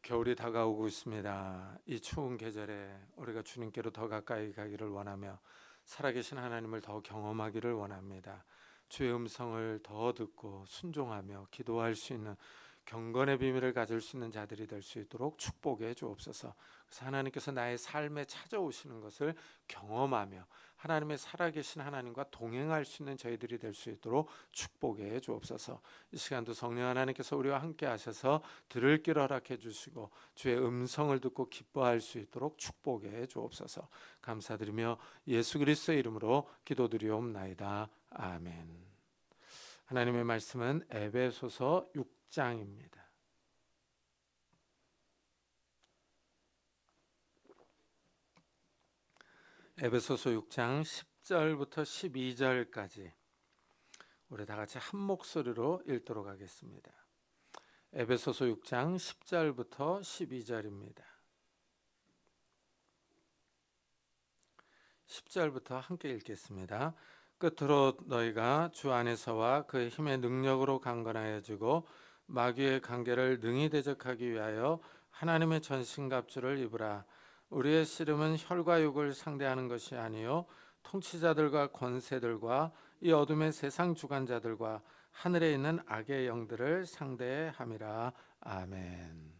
겨울이 다가오고 있습니다. 이 추운 계절에 우리가 주님께로 더 가까이 가기를 원하며 살아계신 하나님을 더 경험하기를 원합니다. 주의 음성을 더 듣고 순종하며 기도할 수 있는 경건의 비밀을 가질 수 있는 자들이 될 수 있도록 축복해 주옵소서. 그래서 하나님께서 나의 삶에 찾아오시는 것을 경험하며 하나님의 살아계신 하나님과 동행할 수 있는 저희들이 될 수 있도록 축복해 주옵소서. 이 시간도 성령 하나님께서 우리와 함께 하셔서 들을 길 허락해 주시고 주의 음성을 듣고 기뻐할 수 있도록 축복해 주옵소서. 감사드리며 예수 그리스도의 이름으로 기도드리옵나이다. 아멘. 하나님의 말씀은 에베소서 6장입니다. 에베소서 6장 10절부터 12절까지 우리 다 같이 한 목소리로 읽도록 하겠습니다. 에베소서 6장 10절부터 12절입니다. 10절부터 함께 읽겠습니다. 끝으로 너희가 주 안에서와 그의 힘의 능력으로 강건하여지고 마귀의 관계를 능히 대적하기 위하여 하나님의 전신갑주를 입으라. 우리의 씨름은 혈과 육을 상대하는 것이 아니요 통치자들과 권세들과 이 어둠의 세상 주관자들과 하늘에 있는 악의 영들을 상대함이라. 아멘.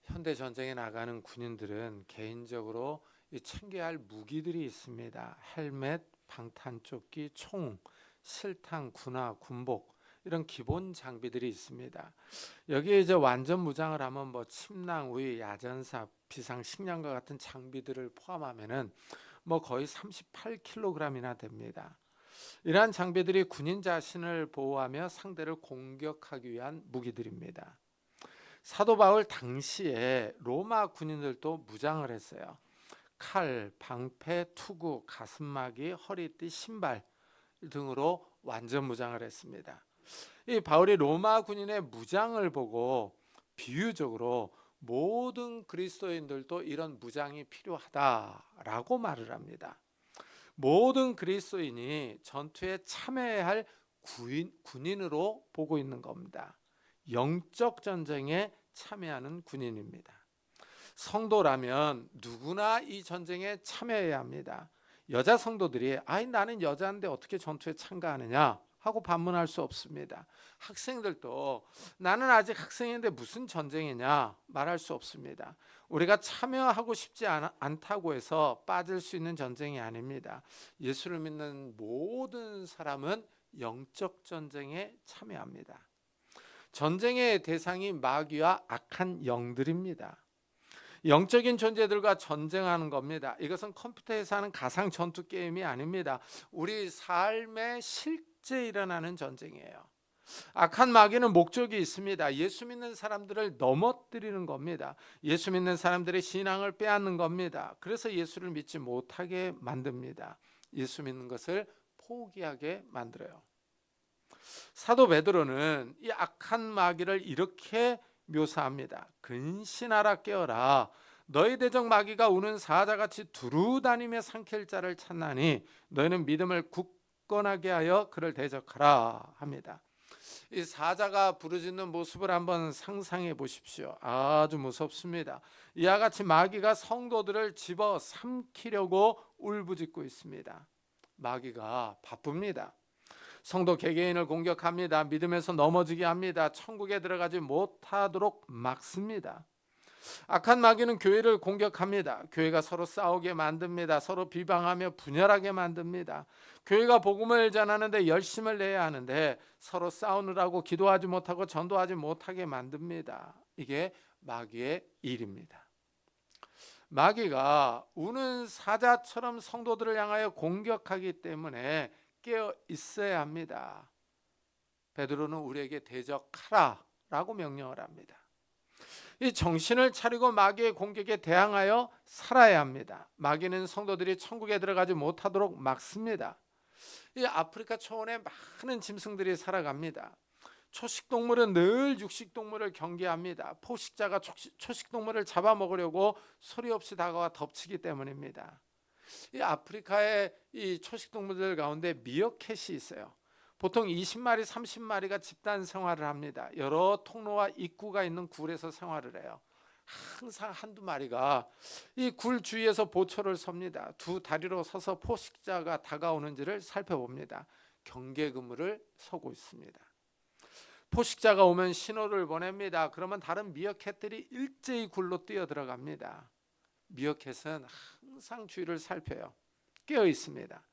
현대 전쟁에 나가는 군인들은 개인적으로 챙겨야 할 무기들이 있습니다. 헬멧, 방탄조끼, 총, 실탄, 군화, 군복 이런 기본 장비들이 있습니다. 여기에 이제 완전 무장을 하면 뭐 침낭, 우위, 야전사, 비상 식량과 같은 장비들을 포함하면은 뭐 거의 38kg이나 됩니다. 이러한 장비들이 군인 자신을 보호하며 상대를 공격하기 위한 무기들입니다. 사도 바울 당시에 로마 군인들도 무장을 했어요. 칼, 방패, 투구, 가슴막이, 허리띠, 신발 등으로 완전 무장을 했습니다. 이 바울이 로마 군인의 무장을 보고 비유적으로 모든 그리스도인들도 이런 무장이 필요하다라고 말을 합니다. 모든 그리스도인이 전투에 참여해야 할 군인으로 보고 있는 겁니다. 영적 전쟁에 참여하는 군인입니다. 성도라면 누구나 이 전쟁에 참여해야 합니다. 여자 성도들이 나는 여자인데 어떻게 전투에 참가하느냐 하고 반문할 수 없습니다. 학생들도 나는 아직 학생인데 무슨 전쟁이냐 말할 수 없습니다. 우리가 참여하고 싶지 않다고 해서 빠질 수 있는 전쟁이 아닙니다. 예수를 믿는 모든 사람은 영적 전쟁에 참여합니다. 전쟁의 대상이 마귀와 악한 영들입니다. 영적인 존재들과 전쟁하는 겁니다. 이것은 컴퓨터에서 하는 가상 전투 게임이 아닙니다. 우리 삶에 실제 일어나는 전쟁이에요. 악한 마귀는 목적이 있습니다. 예수 믿는 사람들을 넘어뜨리는 겁니다. 예수 믿는 사람들의 신앙을 빼앗는 겁니다. 그래서 예수를 믿지 못하게 만듭니다. 예수 믿는 것을 포기하게 만들어요. 사도 베드로는 이 악한 마귀를 이렇게 묘사합니다. 근신하라 깨어라. 너희 대적 마귀가 우는 사자같이 두루 다니며 삼킬 자를 찾나니 너희는 믿음을 굳건하게 하여 그를 대적하라 합니다. 이 사자가 부르짖는 모습을 한번 상상해 보십시오. 아주 무섭습니다. 이와 같이 마귀가 성도들을 집어 삼키려고 울부짖고 있습니다. 마귀가 바쁩니다. 성도 개개인을 공격합니다. 믿음에서 넘어지게 합니다. 천국에 들어가지 못하도록 막습니다. 악한 마귀는 교회를 공격합니다. 교회가 서로 싸우게 만듭니다. 서로 비방하며 분열하게 만듭니다. 교회가 복음을 전하는데 열심을 내야 하는데 서로 싸우느라고 기도하지 못하고 전도하지 못하게 만듭니다. 이게 마귀의 일입니다. 마귀가 우는 사자처럼 성도들을 향하여 공격하기 때문에 깨어 있어야 합니다. 베드로는 우리에게 대적하라라고 명령을 합니다. 이 정신을 차리고 마귀의 공격에 대항하여 살아야 합니다. 마귀는 성도들이 천국에 들어가지 못하도록 막습니다. 이 아프리카 초원에 많은 짐승들이 살아갑니다. 초식동물은 늘 육식동물을 경계합니다. 포식자가 초식동물을 잡아먹으려고 소리 없이 다가와 덮치기 때문입니다. 이 아프리카의 이 초식동물들 가운데 미어캣이 있어요. 보통 20마리, 30마리가 집단 생활을 합니다. 여러 통로와 입구가 있는 굴에서 생활을 해요. 항상 한두 마리가 이 굴 주위에서 보초를 섭니다. 두 다리로 서서 포식자가 다가오는지를 살펴봅니다. 경계 근무를 서고 있습니다. 포식자가 오면 신호를 보냅니다. 그러면 다른 미어캣들이 일제히 굴로 뛰어 들어갑니다. 미어캣은 항상 주위를 살펴요. 깨어 있습니다.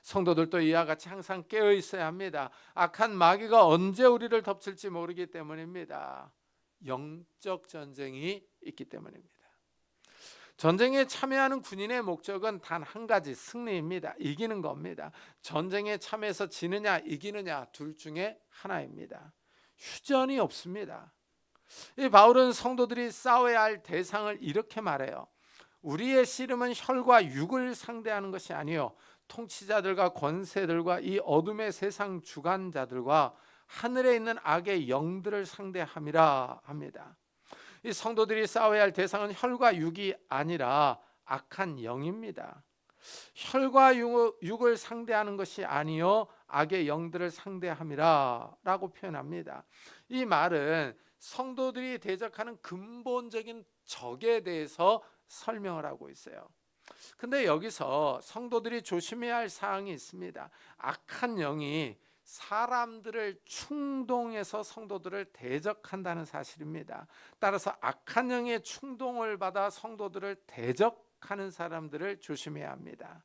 성도들도 이와 같이 항상 깨어 있어야 합니다. 악한 마귀가 언제 우리를 덮칠지 모르기 때문입니다. 영적 전쟁이 있기 때문입니다. 전쟁에 참여하는 군인의 목적은 단 한 가지, 승리입니다. 이기는 겁니다. 전쟁에 참여해서 지느냐 이기느냐 둘 중에 하나입니다. 휴전이 없습니다. 이 바울은 성도들이 싸워야 할 대상을 이렇게 말해요. 우리의 씨름은 혈과 육을 상대하는 것이 아니요 통치자들과 권세들과 이 어둠의 세상 주관자들과 하늘에 있는 악의 영들을 상대함이라 합니다. 이 성도들이 싸워야 할 대상은 혈과 육이 아니라 악한 영입니다. 혈과 육을 상대하는 것이 아니요 악의 영들을 상대함이라 라고 표현합니다. 이 말은 성도들이 대적하는 근본적인 적에 대해서 설명을 하고 있어요. 근데 여기서 성도들이 조심해야 할 사항이 있습니다. 악한 영이 사람들을 충동해서 성도들을 대적한다는 사실입니다. 따라서 악한 영의 충동을 받아 성도들을 대적하는 사람들을 조심해야 합니다.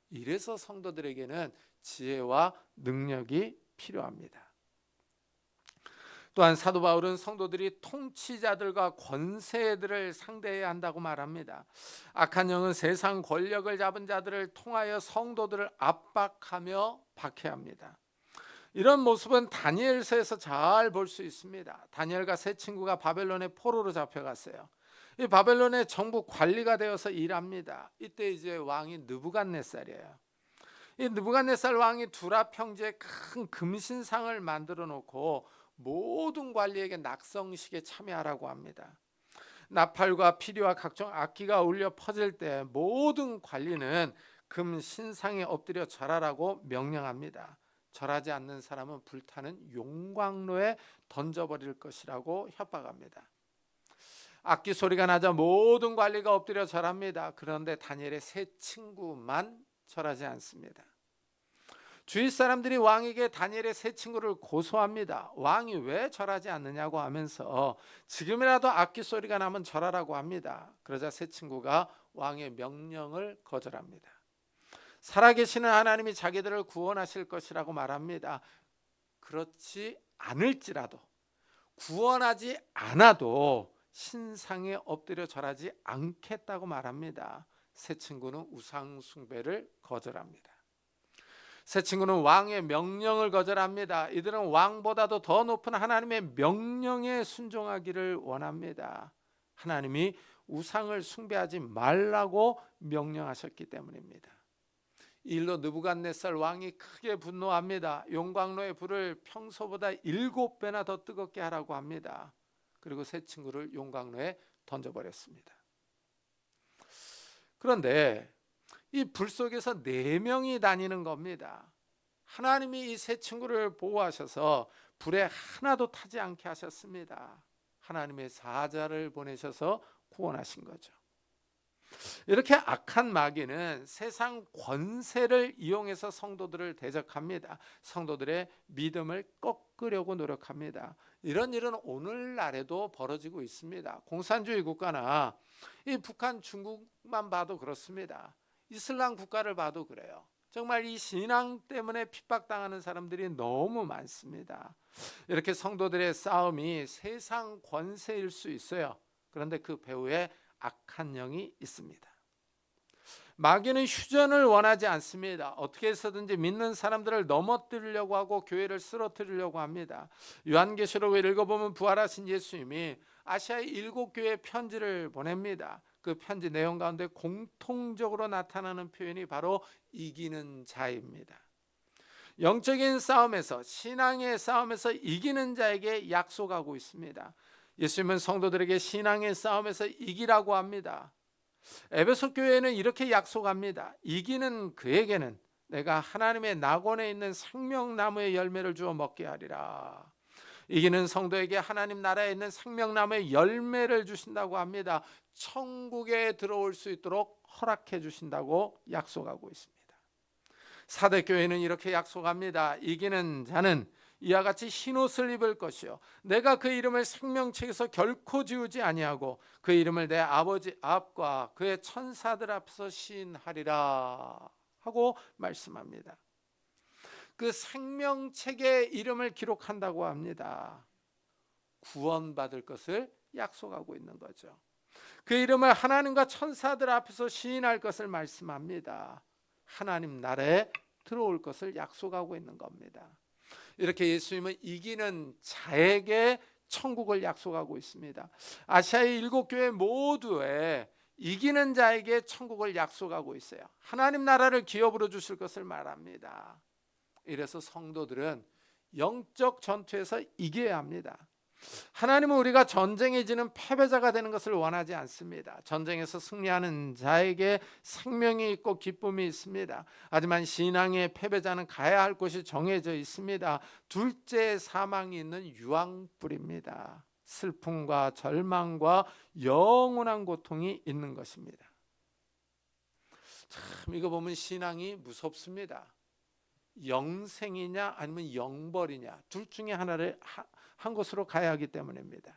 이래서 성도들에게는 지혜와 능력이 필요합니다. 또한 사도 바울은 성도들이 통치자들과 권세들을 상대해야 한다고 말합니다. 악한 영은 세상 권력을 잡은 자들을 통하여 성도들을 압박하며 박해합니다. 이런 모습은 다니엘서에서 잘 볼 수 있습니다. 다니엘과 세 친구가 바벨론의 포로로 잡혀갔어요. 이 바벨론의 정부 관리가 되어서 일합니다. 이때 이제 왕이 느부갓네살이에요. 이 느부갓네살 왕이 두라 평지에 큰 금신상을 만들어 놓고 모든 관리에게 낙성식에 참여하라고 합니다. 나팔과 피리와 각종 악기가 울려 퍼질 때 모든 관리는 금 신상에 엎드려 절하라고 명령합니다. 절하지 않는 사람은 불타는 용광로에 던져버릴 것이라고 협박합니다. 악기 소리가 나자 모든 관리가 엎드려 절합니다. 그런데 다니엘의 세 친구만 절하지 않습니다. 주위 사람들이 왕에게 다니엘의 세 친구를 고소합니다. 왕이 왜 절하지 않느냐고 하면서 지금이라도 악기 소리가 나면 절하라고 합니다. 그러자 세 친구가 왕의 명령을 거절합니다. 살아계시는 하나님이 자기들을 구원하실 것이라고 말합니다. 그렇지 않을지라도, 구원하지 않아도 신상에 엎드려 절하지 않겠다고 말합니다. 세 친구는 우상 숭배를 거절합니다. 세 친구는 왕의 명령을 거절합니다. 이들은 왕보다도 더 높은 하나님의 명령에 순종하기를 원합니다. 하나님이 우상을 숭배하지 말라고 명령하셨기 때문입니다. 이 일로 느부갓네살 왕이 크게 분노합니다. 용광로의 불을 평소보다 7배나 더 뜨겁게 하라고 합니다. 그리고 세 친구를 용광로에 던져버렸습니다. 그런데 이 불 속에서 4명이 다니는 겁니다. 하나님이 이 세 친구를 보호하셔서 불에 하나도 타지 않게 하셨습니다. 하나님의 사자를 보내셔서 구원하신 거죠. 이렇게 악한 마귀는 세상 권세를 이용해서 성도들을 대적합니다. 성도들의 믿음을 꺾으려고 노력합니다. 이런 일은 오늘날에도 벌어지고 있습니다. 공산주의 국가나 이 북한, 중국만 봐도 그렇습니다. 이슬람 국가를 봐도 그래요. 정말 이 신앙 때문에 핍박당하는 사람들이 너무 많습니다. 이렇게 성도들의 싸움이 세상 권세일 수 있어요. 그런데 그 배후에 악한 영이 있습니다. 마귀는 휴전을 원하지 않습니다. 어떻게 해서든지 믿는 사람들을 넘어뜨리려고 하고 교회를 쓰러뜨리려고 합니다. 요한계시록을 읽어보면 부활하신 예수님이 아시아의 7교회에 편지를 보냅니다. 그 편지 내용 가운데 공통적으로 나타나는 표현이 바로 이기는 자입니다. 영적인 싸움에서, 신앙의 싸움에서 이기는 자에게 약속하고 있습니다. 예수님은 성도들에게 신앙의 싸움에서 이기라고 합니다. 에베소 교회는 이렇게 약속합니다. 이기는 그에게는 내가 하나님의 낙원에 있는 생명나무의 열매를 주어 먹게 하리라. 이기는 성도에게 하나님 나라에 있는 생명나무의 열매를 주신다고 합니다. 천국에 들어올 수 있도록 허락해 주신다고 약속하고 있습니다. 사대교회는 이렇게 약속합니다. 이기는 자는 이와 같이 흰옷을 입을 것이요 내가 그 이름을 생명책에서 결코 지우지 아니하고 그 이름을 내 아버지 앞과 그의 천사들 앞에서 시인하리라 하고 말씀합니다. 그 생명책에 이름을 기록한다고 합니다. 구원받을 것을 약속하고 있는 거죠. 그 이름을 하나님과 천사들 앞에서 시인할 것을 말씀합니다. 하나님 나라에 들어올 것을 약속하고 있는 겁니다. 이렇게 예수님은 이기는 자에게 천국을 약속하고 있습니다. 아시아의 7교회 모두에 이기는 자에게 천국을 약속하고 있어요. 하나님 나라를 기업으로 주실 것을 말합니다. 이래서 성도들은 영적 전투에서 이겨야 합니다. 하나님은 우리가 전쟁에 지는 패배자가 되는 것을 원하지 않습니다. 전쟁에서 승리하는 자에게 생명이 있고 기쁨이 있습니다. 하지만 신앙의 패배자는 가야 할 곳이 정해져 있습니다. 둘째 사망이 있는 유황불입니다. 슬픔과 절망과 영원한 고통이 있는 것입니다. 참 이거 보면 신앙이 무섭습니다. 영생이냐 아니면 영벌이냐 둘 중에 하나를 한 곳으로 가야 하기 때문입니다.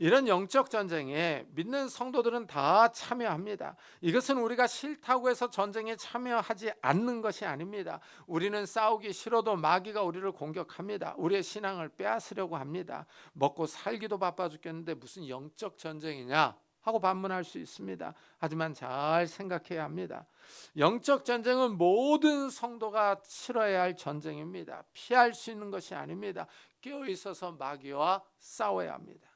이런 영적 전쟁에 믿는 성도들은 다 참여합니다. 이것은 우리가 싫다고 해서 전쟁에 참여하지 않는 것이 아닙니다. 우리는 싸우기 싫어도 마귀가 우리를 공격합니다. 우리의 신앙을 빼앗으려고 합니다. 먹고 살기도 바빠 죽겠는데 무슨 영적 전쟁이냐 하고 반문할 수 있습니다. 하지만 잘 생각해야 합니다. 영적 전쟁은 모든 성도가 치러야 할 전쟁입니다. 피할 수 있는 것이 아닙니다. 깨어 있어서 마귀와 싸워야 합니다.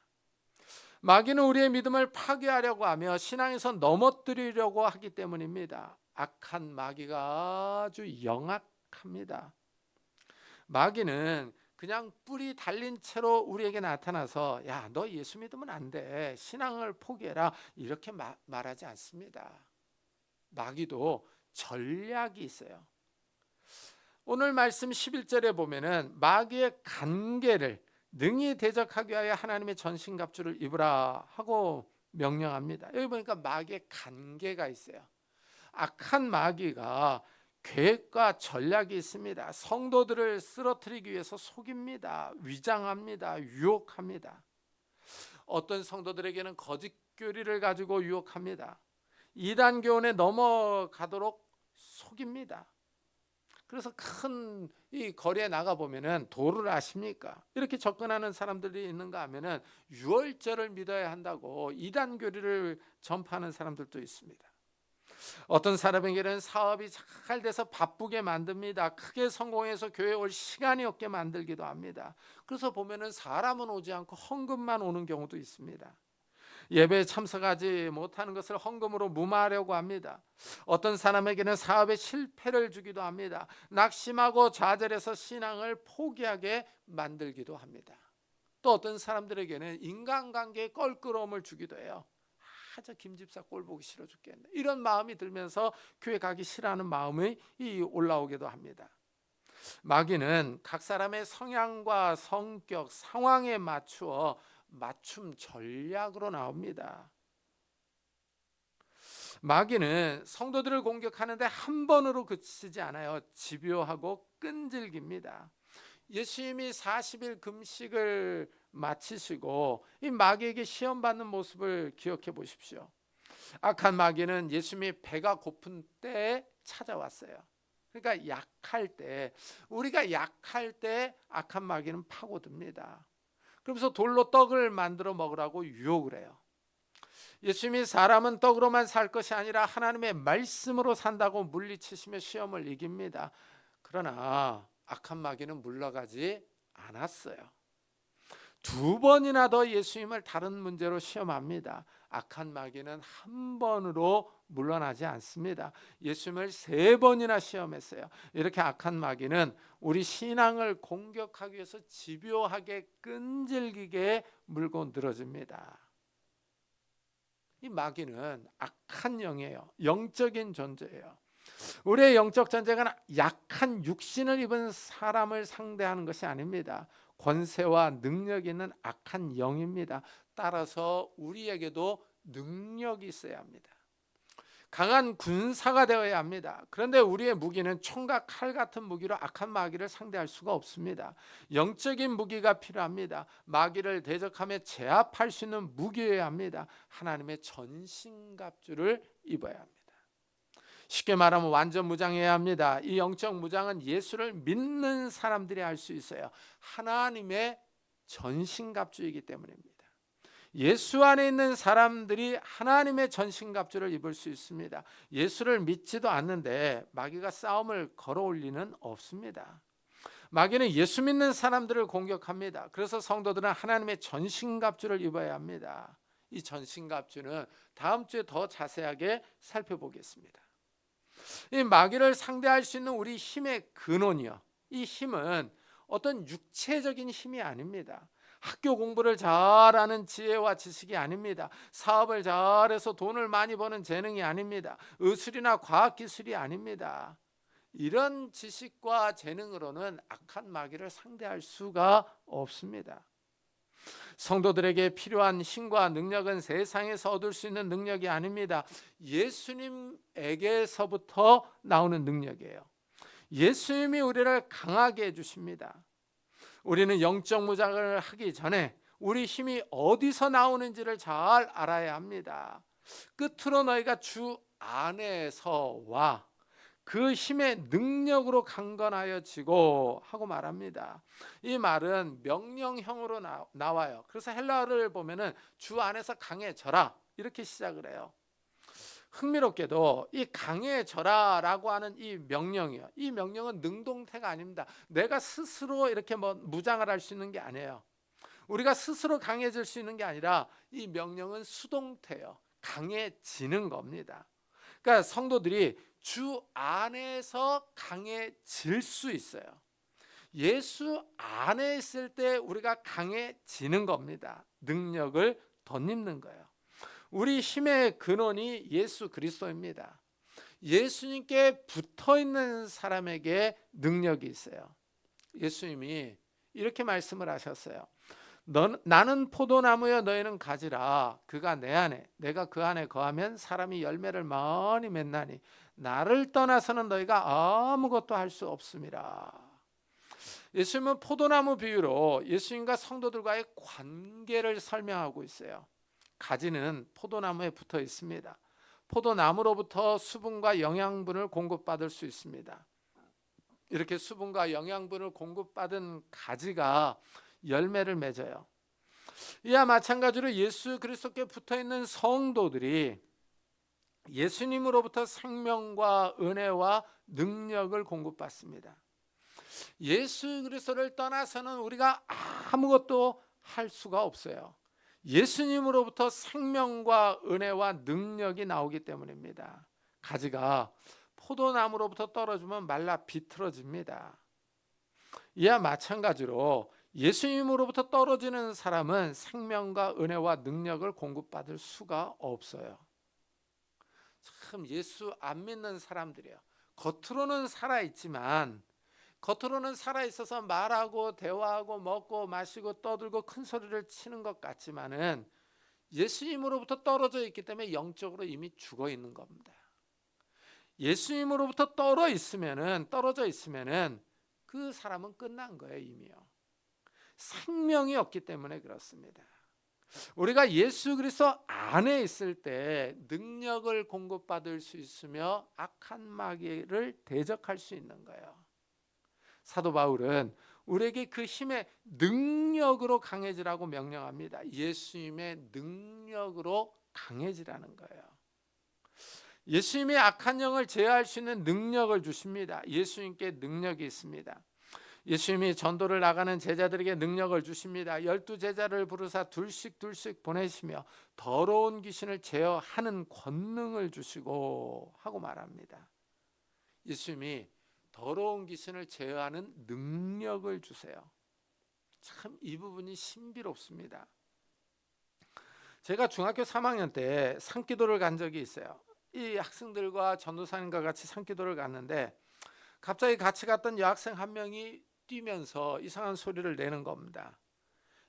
마귀는 우리의 믿음을 파괴하려고 하며 신앙에서 넘어뜨리려고 하기 때문입니다. 악한 마귀가 아주 영악합니다. 마귀는 그냥 뿔이 달린 채로 우리에게 나타나서 야, 너 예수 믿으면 안 돼. 신앙을 포기해라. 이렇게 말하지 않습니다. 마귀도 전략이 있어요. 오늘 말씀 11절에 보면은 마귀의 간계를 능히 대적하기 위하여 하나님의 전신갑주를 입으라 하고 명령합니다. 여기 보니까 마귀의 간계가 있어요. 악한 마귀가 계획과 전략이 있습니다. 성도들을 쓰러뜨리기 위해서 속입니다. 위장합니다. 유혹합니다. 어떤 성도들에게는 거짓 교리를 가지고 유혹합니다. 이단 교훈에 넘어가도록 속입니다. 그래서 큰 이 거리에 나가 보면은 도를 아십니까? 이렇게 접근하는 사람들이 있는가 하면은 유월절을 믿어야 한다고 이단 교리를 전파하는 사람들도 있습니다. 어떤 사람에게는 사업이 잘 돼서 바쁘게 만듭니다. 크게 성공해서 교회에 올 시간이 없게 만들기도 합니다. 그래서 보면은 사람은 오지 않고 헌금만 오는 경우도 있습니다. 예배에 참석하지 못하는 것을 헌금으로 무마하려고 합니다. 어떤 사람에게는 사업에 실패를 주기도 합니다. 낙심하고 좌절해서 신앙을 포기하게 만들기도 합니다. 또 어떤 사람들에게는 인간관계에 껄끄러움을 주기도 해요. 저 김집사 꼴 보기 싫어 죽겠네. 이런 마음이 들면서 교회 가기 싫어하는 마음이 올라오기도 합니다. 마귀는 각 사람의 성향과 성격, 상황에 맞추어 맞춤 전략으로 나옵니다. 마귀는 성도들을 공격하는데 한 번으로 그치지 않아요. 집요하고 끈질깁니다. 예수님이 40일 금식을 마치시고 이 마귀에게 시험받는 모습을 기억해 보십시오. 악한 마귀는 예수님이 배가 고픈 때에 찾아왔어요. 그러니까 약할 때, 우리가 약할 때 악한 마귀는 파고듭니다. 그러면서 돌로 떡을 만들어 먹으라고 유혹을 해요. 예수님이 사람은 떡으로만 살 것이 아니라 하나님의 말씀으로 산다고 물리치시며 시험을 이깁니다. 그러나 악한 마귀는 물러가지 않았어요. 2번이나 더 예수님을 다른 문제로 시험합니다. 악한 마귀는 한 번으로 물러나지 않습니다. 예수님을 3번이나 시험했어요. 이렇게 악한 마귀는 우리 신앙을 공격하기 위해서 집요하게 끈질기게 물고 늘어집니다. 이 마귀는 악한 영이에요. 영적인 존재예요. 우리의 영적 전쟁은 약한 육신을 입은 사람을 상대하는 것이 아닙니다. 권세와 능력 있는 악한 영입니다. 따라서 우리에게도 능력이 있어야 합니다. 강한 군사가 되어야 합니다. 그런데 우리의 무기는 총과 칼 같은 무기로 악한 마귀를 상대할 수가 없습니다. 영적인 무기가 필요합니다. 마귀를 대적하며 제압할 수 있는 무기여야 합니다. 하나님의 전신갑주를 입어야 합니다. 쉽게 말하면 완전 무장해야 합니다. 이 영적 무장은 예수를 믿는 사람들이 할 수 있어요. 하나님의 전신갑주이기 때문입니다. 예수 안에 있는 사람들이 하나님의 전신갑주를 입을 수 있습니다. 예수를 믿지도 않는데 마귀가 싸움을 걸어올 리는 없습니다. 마귀는 예수 믿는 사람들을 공격합니다. 그래서 성도들은 하나님의 전신갑주를 입어야 합니다. 이 전신갑주는 다음 주에 더 자세하게 살펴보겠습니다. 이 마귀를 상대할 수 있는 우리 힘의 근원이요, 이 힘은 어떤 육체적인 힘이 아닙니다. 학교 공부를 잘하는 지혜와 지식이 아닙니다. 사업을 잘해서 돈을 많이 버는 재능이 아닙니다. 의술이나 과학기술이 아닙니다. 이런 지식과 재능으로는 악한 마귀를 상대할 수가 없습니다. 성도들에게 필요한 힘과 능력은 세상에서 얻을 수 있는 능력이 아닙니다. 예수님에게서부터 나오는 능력이에요. 예수님이 우리를 강하게 해주십니다. 우리는 영적 무장을 하기 전에 우리 힘이 어디서 나오는지를 잘 알아야 합니다. 끝으로 너희가 주 안에서와 그 힘의 능력으로 강건하여지고 하고 말합니다. 이 말은 명령형으로 나와요. 그래서 헬라어를 보면은 주 안에서 강해져라 이렇게 시작을 해요. 흥미롭게도 이 강해져라라고 하는 이 명령이요, 이 명령은 능동태가 아닙니다. 내가 스스로 이렇게 무장을 할 수 있는 게 아니에요. 우리가 스스로 강해질 수 있는 게 아니라 이 명령은 수동태예요. 강해지는 겁니다. 그러니까 성도들이 주 안에서 강해질 수 있어요. 예수 안에 있을 때 우리가 강해지는 겁니다. 능력을 덧입는 거예요. 우리 힘의 근원이 예수 그리스도입니다. 예수님께 붙어 있는 사람에게 능력이 있어요. 예수님이 이렇게 말씀을 하셨어요. 나는 포도나무여 너희는 가지라. 그가 내 안에 내가 그 안에 거하면 사람이 열매를 많이 맺나니 나를 떠나서는 너희가 아무것도 할 수 없음이라. 예수님은 포도나무 비유로 예수님과 성도들과의 관계를 설명하고 있어요. 가지는 포도나무에 붙어 있습니다. 포도나무로부터 수분과 영양분을 공급받을 수 있습니다. 이렇게 수분과 영양분을 공급받은 가지가 열매를 맺어요. 이와 마찬가지로 예수 그리스도께 붙어있는 성도들이 예수님으로부터 생명과 은혜와 능력을 공급받습니다. 예수 그리스도를 떠나서는 우리가 아무것도 할 수가 없어요. 예수님으로부터 생명과 은혜와 능력이 나오기 때문입니다. 가지가 포도나무로부터 떨어지면 말라 비틀어집니다. 이와 마찬가지로 예수님으로부터 떨어지는 사람은 생명과 은혜와 능력을 공급받을 수가 없어요. 참 예수 안 믿는 사람들이에요. 겉으로는 살아있지만, 겉으로는 살아있어서 말하고 대화하고 먹고 마시고 떠들고 큰 소리를 치는 것 같지만은 예수님으로부터 떨어져 있기 때문에 영적으로 이미 죽어 있는 겁니다. 예수님으로부터 떨어져 있으면은 그 사람은 끝난 거예요, 이미요. 생명이 없기 때문에 그렇습니다. 우리가 예수 그리스도 안에 있을 때 능력을 공급받을 수 있으며 악한 마귀를 대적할 수 있는 거예요. 사도 바울은 우리에게 그 힘의 능력으로 강해지라고 명령합니다. 예수님의 능력으로 강해지라는 거예요. 예수님이 악한 영을 제어할 수 있는 능력을 주십니다. 예수님께 능력이 있습니다. 예수님이 전도를 나가는 제자들에게 능력을 주십니다. 12제자를 부르사 둘씩 보내시며 더러운 귀신을 제어하는 권능을 주시고 하고 말합니다. 예수님이 더러운 귀신을 제어하는 능력을 주세요. 참 이 부분이 신비롭습니다. 제가 중학교 3학년 때 산기도를 간 적이 있어요. 이 학생들과 전도사님과 같이 산기도를 갔는데 갑자기 같이 갔던 여학생 한 명이 뛰면서 이상한 소리를 내는 겁니다.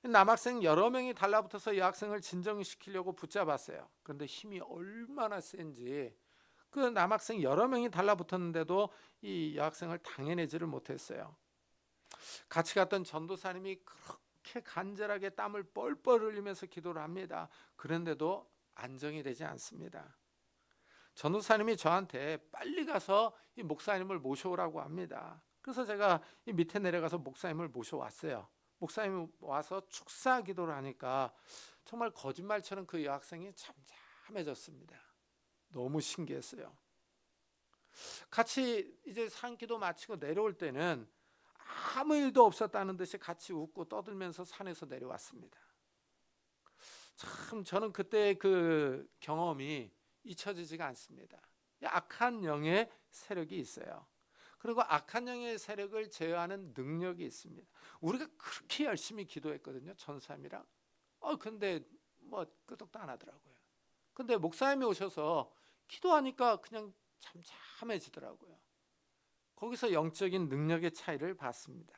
남학생 여러 명이 달라붙어서 여학생을 진정시키려고 붙잡았어요. 그런데 힘이 얼마나 센지 그 남학생 여러 명이 달라붙었는데도 이 여학생을 당해내지를 못했어요. 같이 갔던 전도사님이 그렇게 간절하게 땀을 뻘뻘 흘리면서 기도를 합니다. 그런데도 안정이 되지 않습니다. 전도사님이 저한테 빨리 가서 이 목사님을 모셔오라고 합니다. 그래서 제가 이 밑에 내려가서 목사님을 모셔왔어요. 목사님 와서 축사 기도를 하니까 정말 거짓말처럼 그 여학생이 잠잠해졌습니다. 너무 신기했어요. 같이 이제 산기도 마치고 내려올 때는 아무 일도 없었다는 듯이 같이 웃고 떠들면서 산에서 내려왔습니다. 참 저는 그때 그 경험이 잊혀지지가 않습니다. 악한 영의 세력이 있어요. 그리고 악한 영의 세력을 제어하는 능력이 있습니다. 우리가 그렇게 열심히 기도했거든요, 전사님이랑. 근데 뭐 끄덕도 안 하더라고요. 근데 목사님이 오셔서 기도하니까 그냥 잠잠해지더라고요. 거기서 영적인 능력의 차이를 봤습니다.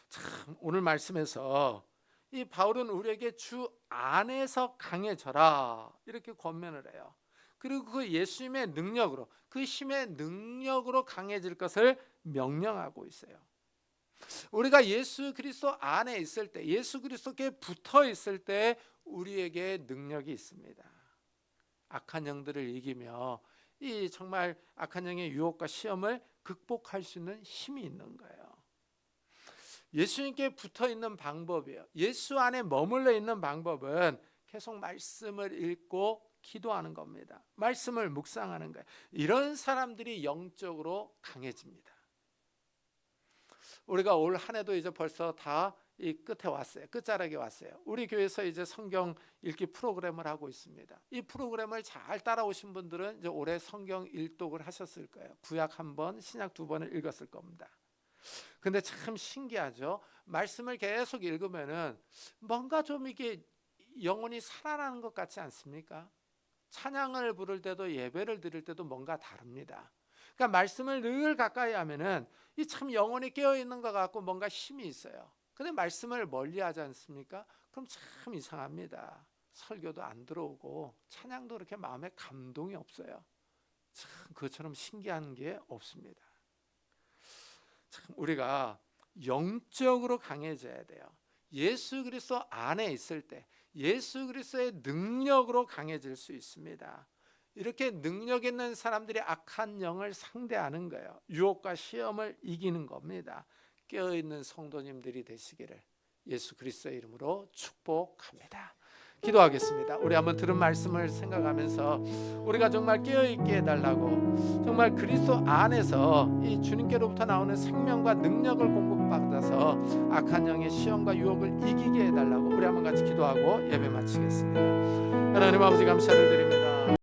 참 오늘 말씀에서 이 바울은 우리에게 주 안에서 강해져라 이렇게 권면을 해요. 그리고 그 예수님의 능력으로, 그 힘의 능력으로 강해질 것을 명령하고 있어요. 우리가 예수 그리스도 안에 있을 때, 예수 그리스도께 붙어 있을 때 우리에게 능력이 있습니다. 악한 영들을 이기며 이 정말 악한 영의 유혹과 시험을 극복할 수 있는 힘이 있는 거예요. 예수님께 붙어 있는 방법이에요. 예수 안에 머물러 있는 방법은 계속 말씀을 읽고 기도하는 겁니다. 말씀을 묵상하는 거예요. 이런 사람들이 영적으로 강해집니다. 우리가 올 한 해도 이제 벌써 다 이 끝에 왔어요. 끝자락에 왔어요. 우리 교회에서 이제 성경 읽기 프로그램을 하고 있습니다. 이 프로그램을 잘 따라오신 분들은 이제 올해 성경 일독을 하셨을 거예요. 구약 한 번, 신약 두 번을 읽었을 겁니다. 근데 참 신기하죠. 말씀을 계속 읽으면은 뭔가 좀 이게 영혼이 살아나는 것 같지 않습니까? 찬양을 부를 때도 예배를 드릴 때도 뭔가 다릅니다. 그러니까 말씀을 늘 가까이 하면은 이 참 영혼이 깨어 있는 것 같고 뭔가 힘이 있어요. 근데 말씀을 멀리 하지 않습니까? 그럼 참 이상합니다. 설교도 안 들어오고 찬양도 그렇게 마음에 감동이 없어요. 참 그것처럼 신기한 게 없습니다. 참 우리가 영적으로 강해져야 돼요. 예수 그리스도 안에 있을 때 예수 그리스도의 능력으로 강해질 수 있습니다. 이렇게 능력 있는 사람들이 악한 영을 상대하는 거예요. 유혹과 시험을 이기는 겁니다. 깨어있는 성도님들이 되시기를 예수 그리스도의 이름으로 축복합니다. 기도하겠습니다. 우리 한번 들은 말씀을 생각하면서 우리가 정말 깨어있게 해달라고, 정말 그리스도 안에서 이 주님께로부터 나오는 생명과 능력을 공급받아서 악한 영의 시험과 유혹을 이기게 해달라고 우리 한번 같이 기도하고 예배 마치겠습니다. 하나님 아버지 감사를 드립니다.